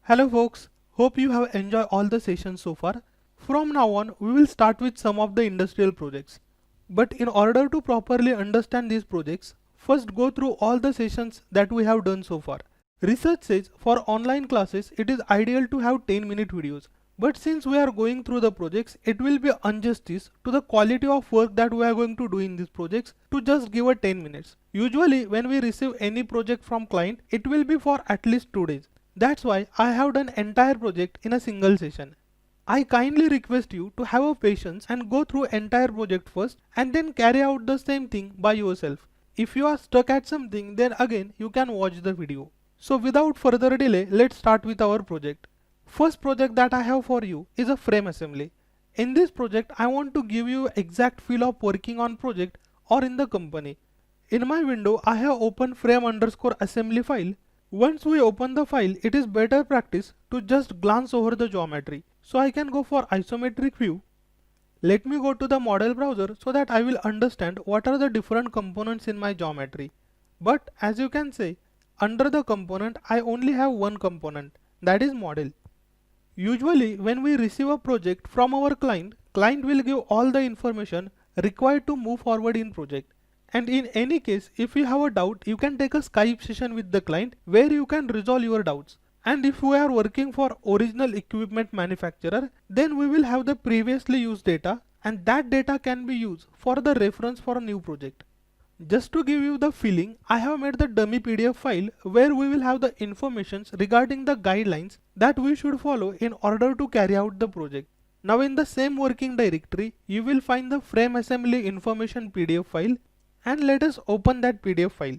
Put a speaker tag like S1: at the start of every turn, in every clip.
S1: Hello folks, hope you have enjoyed all the sessions so far. From now on, we will start with some of the industrial projects. But in order to properly understand these projects, first go through all the sessions that we have done so far. Research says for online classes, it is ideal to have 10-minute videos. But since we are going through the projects, it will be injustice to the quality of work that we are going to do in these projects to just give a 10 minutes. Usually when we receive any project from client, it will be for at least 2 days. That's why I have done entire project in a single session. I kindly request you to have a patience and go through entire project first and then carry out the same thing by yourself. If you are stuck at something, then again you can watch the video. So without further delay, let's start with our project. First project that I have for you is a frame assembly. In this project, I want to give you exact feel of working on project or in the company. In my window, I have opened frame_assembly file. Once we open the file, it is better practice to just glance over the geometry. So I can go for isometric view. Let me go to the model browser so that I will understand what are the different components in my geometry. But as you can see, under the component, I only have one component, that is model. Usually when we receive a project from our client will give all the information required to move forward in project. And in any case, if you have a doubt, you can take a Skype session with the client where you can resolve your doubts. And if we are working for original equipment manufacturer, then we will have the previously used data and that data can be used for the reference for a new project. Just to give you the feeling, I have made the dummy PDF file where we will have the informations regarding the guidelines that we should follow in order to carry out the project. Now in the same working directory, you will find the frame assembly information PDF file and let us open that PDF file.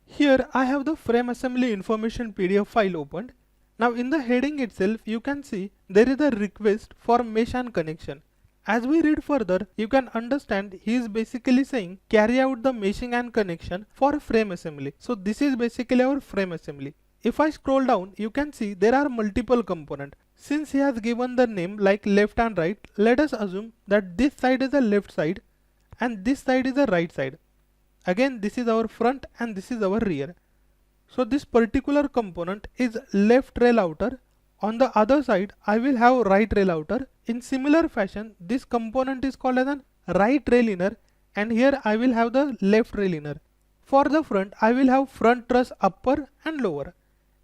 S1: Here I have the frame assembly information PDF file opened. Now in the heading itself, you can see there is a request for mesh and connection. As we read further, you can understand he is basically saying carry out the meshing and connection for frame assembly. So this is basically our frame assembly. If I scroll down, you can see there are multiple components. Since he has given the name like left and right, let us assume that this side is the left side and this side is the right side. Again, this is our front and this is our rear. So this particular component is left rail outer. On the other side, I will have right rail outer. In similar fashion, this component is called as an right rail inner and here I will have the left rail inner. For the front, I will have front truss upper and lower.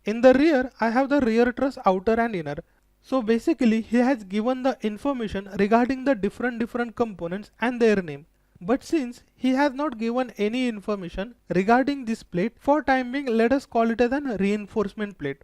S1: In the rear, I have the rear truss outer and inner. So basically, he has given the information regarding the different components and their name. But since he has not given any information regarding this plate, for time being let us call it as an reinforcement plate.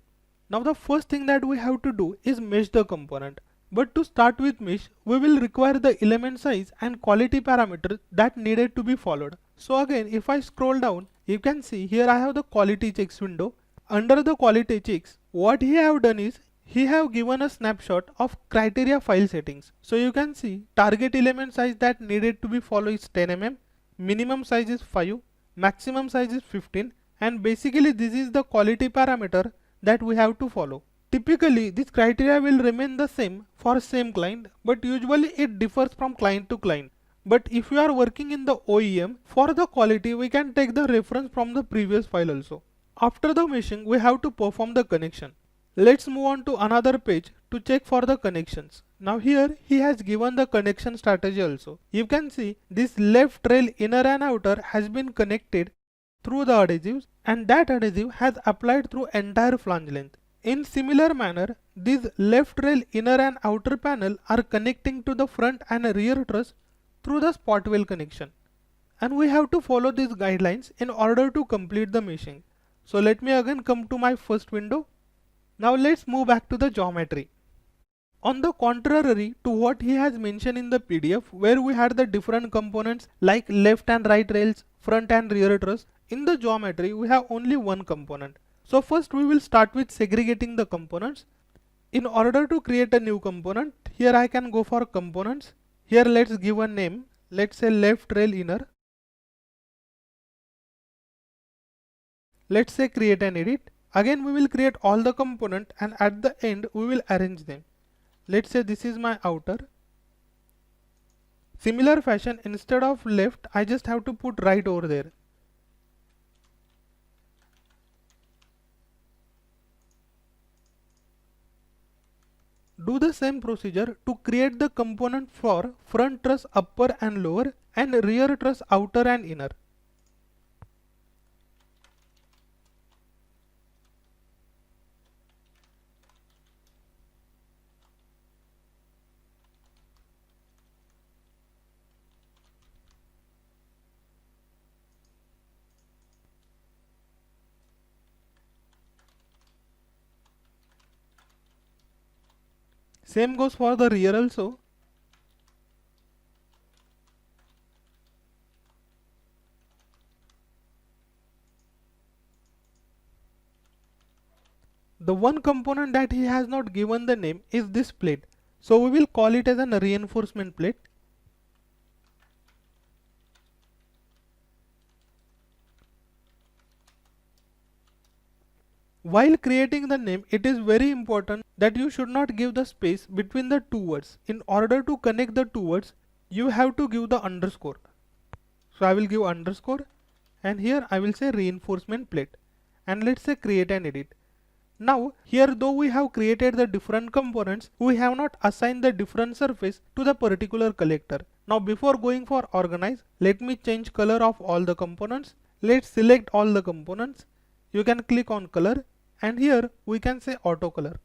S1: Now the first thing that we have to do is mesh the component. But to start with mesh, we will require the element size and quality parameters that needed to be followed. So again, if I scroll down, you can see here I have the quality checks window. Under the quality checks, what he have done is he have given a snapshot of criteria file settings. So you can see target element size that needed to be followed is 10 mm, minimum size is 5, maximum size is 15, and basically this is the quality parameter that we have to follow. Typically this criteria will remain the same for same client, but usually it differs from client to client. But if you are working in the OEM, for the quality we can take the reference from the previous file also. After the meshing, we have to perform the connection. Let's move on to another page to check for the connections. Now here he has given the connection strategy also. You can see this left rail inner and outer has been connected through the adhesives and that adhesive has applied through entire flange length. In similar manner, these left rail inner and outer panel are connecting to the front and rear truss through the spot weld connection. And we have to follow these guidelines in order to complete the meshing. So let me again come to my first window. Now let's move back to the geometry. On the contrary to what he has mentioned in the PDF where we had the different components like left and right rails, front and rear truss, in the geometry we have only one component. So first we will start with segregating the components. In order to create a new component, here I can go for components. Here let's give a name. Let's say left rail inner. Let's say create and edit. Again we will create all the component and at the end we will arrange them. Let's say this is my outer. Similar fashion, instead of left I just have to put right over there. Do the same procedure to create the component for front truss upper and lower and rear truss outer and inner. Same goes for the rear also. The one component that he has not given the name is this plate. So we will call it as a reinforcement plate. While creating the name, it is very important that you should not give the space between the two words. In order to connect the two words, you have to give the underscore. So I will give underscore and here I will say reinforcement plate and let's say create and edit. Now here though we have created the different components, we have not assigned the different surface to the particular collector. Now before going for organize, let me change color of all the components. Let's select all the components. You can click on color and here we can say auto color.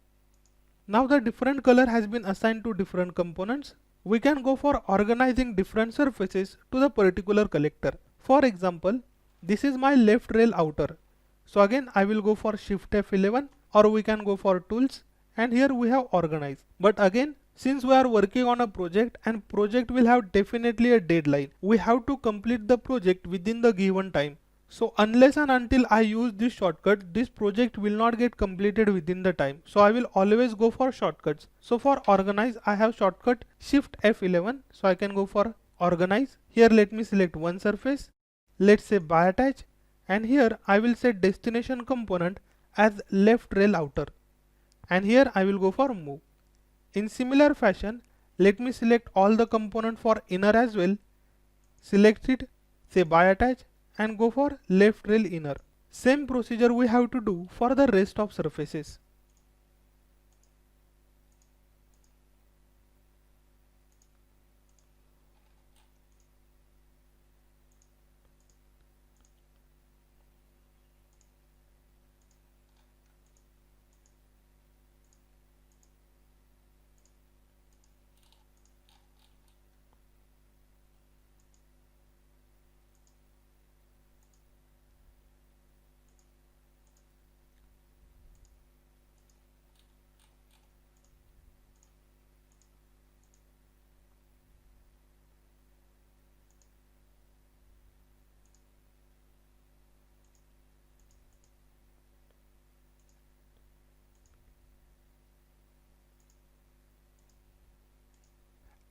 S1: Now the different color has been assigned to different components. We can go for organizing different surfaces to the particular collector. For example, this is my left rail outer. So again I will go for Shift F11 or we can go for tools and here we have organize. But again, since we are working on a project and project will have definitely a deadline, we have to complete the project within the given time. So unless and until I use this shortcut, this project will not get completed within the time. So I will always go for shortcuts. So for organize, I have shortcut Shift F11. So I can go for organize. Here let me select one surface. Let's say by attach and here I will set destination component as left rail outer. And here I will go for move. In similar fashion, let me select all the component for inner as well. Select it, say by attach and go for left rail inner. Same procedure we have to do for the rest of surfaces.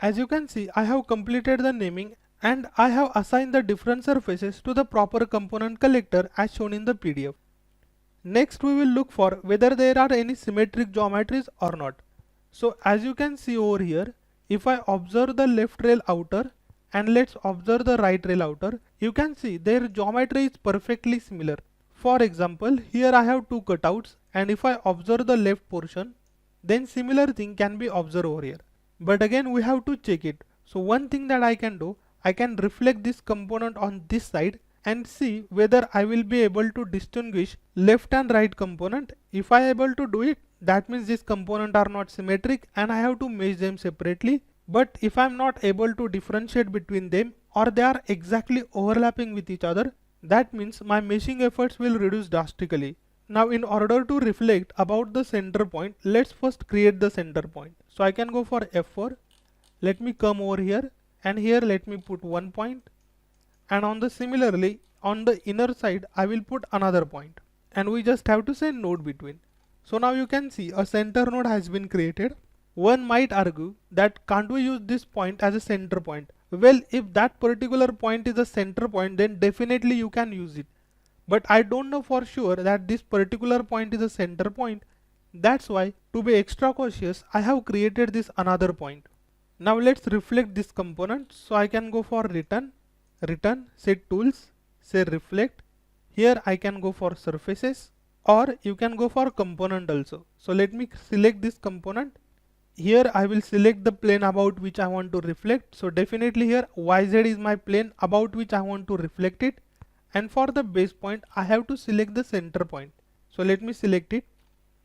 S1: As you can see, I have completed the naming and I have assigned the different surfaces to the proper component collector as shown in the PDF. Next we will look for whether there are any symmetric geometries or not. So as you can see over here, if I observe the left rail outer and let's observe the right rail outer, you can see their geometry is perfectly similar. For example, here I have two cutouts and if I observe the left portion, then similar thing can be observed over here. But again we have to check it. So one thing that I can do, I can reflect this component on this side and see whether I will be able to distinguish left and right component. If I able to do it, that means these components are not symmetric and I have to mesh them separately. But if I am not able to differentiate between them or they are exactly overlapping with each other, that means my meshing efforts will reduce drastically. Now in order to reflect about the center point, let's first create the center point. So I can go for F4. Let me come over here and here let me put one point. And on the similarly on the inner side I will put another point and we just have to say node between. So now you can see a center node has been created. One might argue that can't we use this point as a center point? Well, if that particular point is a center point, then definitely you can use it. But I don't know for sure that this particular point is a center point. That's why, to be extra cautious, I have created this another point. Now let's reflect this component. So I can go for return, say tools, say reflect. Here I can go for surfaces or you can go for component also. So let me select this component Here I will select the plane about which I want to reflect. So definitely here YZ is my plane about which I want to reflect it. And for the base point, I have to select the center point. So let me select it.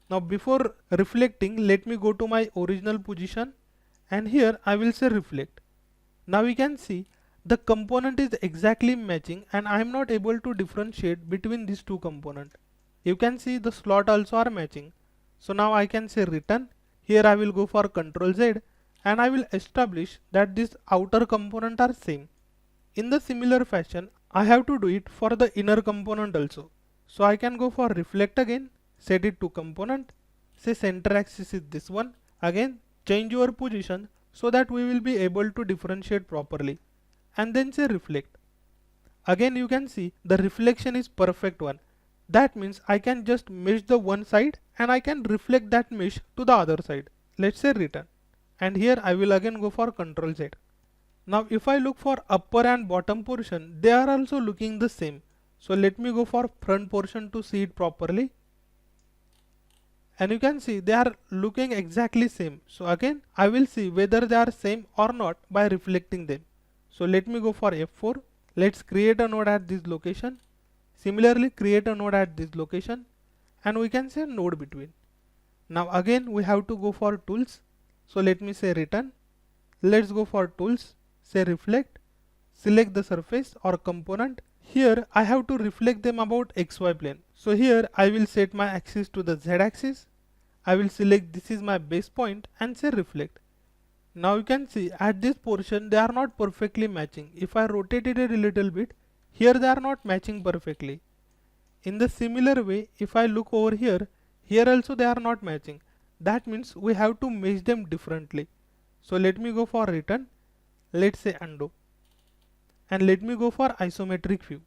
S1: Now before reflecting, let me go to my original position and here I will say reflect. Now we can see the component is exactly matching and I am not able to differentiate between these two components. You can see the slot also are matching. So now I can say return. Here I will go for Ctrl Z and I will establish that this outer component are same. In the similar fashion, I have to do it for the inner component also. So I can go for reflect again, set it to component, say center axis is this one, again change your position so that we will be able to differentiate properly, and then say reflect. Again you can see the reflection is perfect one. That means I can just mesh the one side and I can reflect that mesh to the other side. Let's say return. And here I will again go for Ctrl Z. Now if I look for upper and bottom portion, they are also looking the same. So let me go for front portion to see it properly. And you can see they are looking exactly same. So again I will see whether they are same or not by reflecting them. So let me go for F4. Let's create a node at this location. Similarly create a node at this location and we can say node between. Now again we have to go for tools. So let me say return. Let's go for tools, say reflect, select the surface or component. Here I have to reflect them about XY plane. So here I will set my axis to the Z axis. I will select this is my base point and say reflect. Now you can see at this portion they are not perfectly matching. If I rotate it a little bit, here they are not matching perfectly. In the similar way, if I look over here, here also they are not matching. That means we have to mesh them differently. So let me go for return. Let's say undo. And let me go for isometric view.